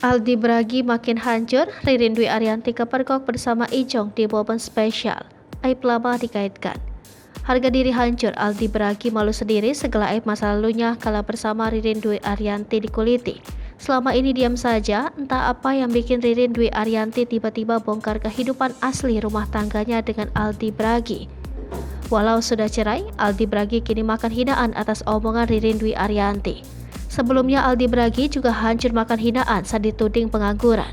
Aldi Bragi makin hancur, Ririn Dwi Ariyanti kepergok bersama Ijong di momen spesial. Aib lama dikaitkan. Harga diri hancur, Aldi Bragi malu sendiri segala aib masa lalunya kala bersama Ririn Dwi Ariyanti dikuliti. Selama ini diam saja, entah apa yang bikin Ririn Dwi Ariyanti tiba-tiba bongkar kehidupan asli rumah tangganya dengan Aldi Bragi. Walau sudah cerai, Aldi Bragi kini makan hinaan atas omongan Ririn Dwi Ariyanti. Sebelumnya Aldi Bragi juga hancur makan hinaan saat dituding pengangguran.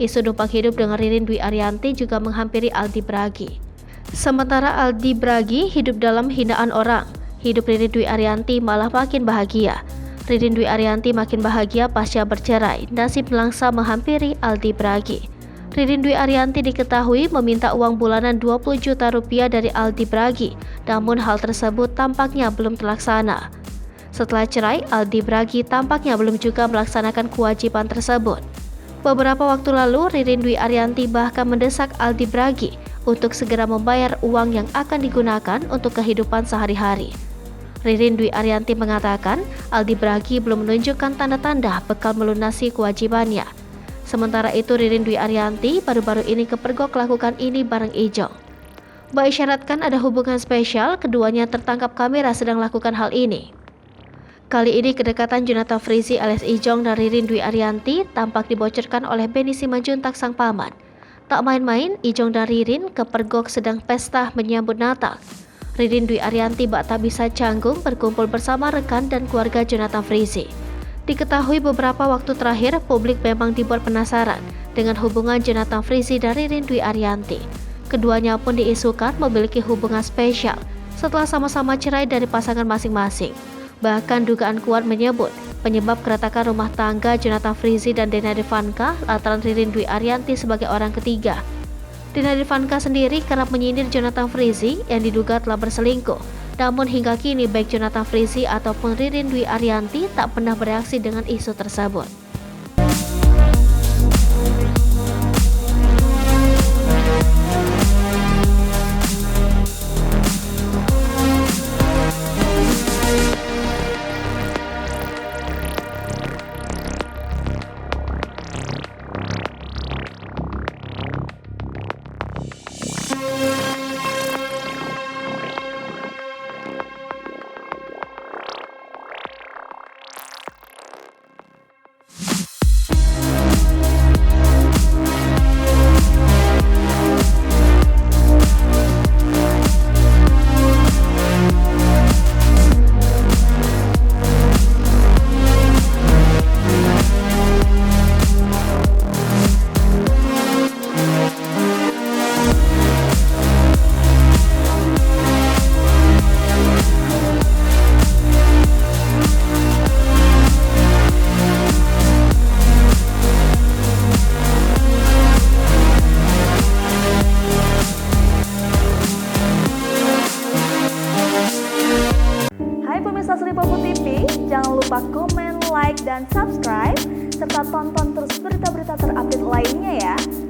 Isu numpang hidup dengan Ririn Dwi Ariyanti juga menghampiri Aldi Bragi. Sementara Aldi Bragi hidup dalam hinaan orang, hidup Ririn Dwi Ariyanti malah makin bahagia. Ririn Dwi Ariyanti makin bahagia pasca bercerai, nasib melangsa menghampiri Aldi Bragi. Ririn Dwi Ariyanti diketahui meminta uang bulanan 20 juta rupiah dari Aldi Bragi, namun hal tersebut tampaknya belum terlaksana. Setelah cerai, Aldi Bragi tampaknya belum juga melaksanakan kewajiban tersebut. Beberapa waktu lalu, Ririn Dwi Ariyanti bahkan mendesak Aldi Bragi untuk segera membayar uang yang akan digunakan untuk kehidupan sehari-hari. Ririn Dwi Ariyanti mengatakan, Aldi Bragi belum menunjukkan tanda-tanda bekal melunasi kewajibannya. Sementara itu, Ririn Dwi Ariyanti baru-baru ini kepergok lakukan ini bareng Ijong. Mengisyaratkan ada hubungan spesial, keduanya tertangkap kamera sedang lakukan hal ini. Kali ini kedekatan Jonathan Frizzy alias Ijong dan Ririn Dwi Ariyanti tampak dibocorkan oleh Benny Simanjuntak sang paman. Tak main-main, Ijong dan Ririn kepergok sedang pesta menyambut Natal. Ririn Dwi Ariyanti bak tak bisa canggung berkumpul bersama rekan dan keluarga Jonathan Frizzy. Diketahui beberapa waktu terakhir, publik memang dibuat penasaran dengan hubungan Jonathan Frizzy dan Ririn Dwi Ariyanti. Keduanya pun diisukan memiliki hubungan spesial setelah sama-sama cerai dari pasangan masing-masing. Bahkan dugaan kuat menyebut penyebab keretakan rumah tangga Jonathan Frizzy dan Dena Irvanka lantaran Ririn Dwi Ariyanti sebagai orang ketiga. Dena Irvanka sendiri kerap menyindir Jonathan Frizzy yang diduga telah berselingkuh. Namun hingga kini baik Jonathan Frizzy ataupun Ririn Dwi Ariyanti tak pernah bereaksi dengan isu tersebut. Pemirsa Sri Popo TV, jangan lupa komen, like, dan subscribe, serta tonton terus berita-berita terupdate lainnya ya.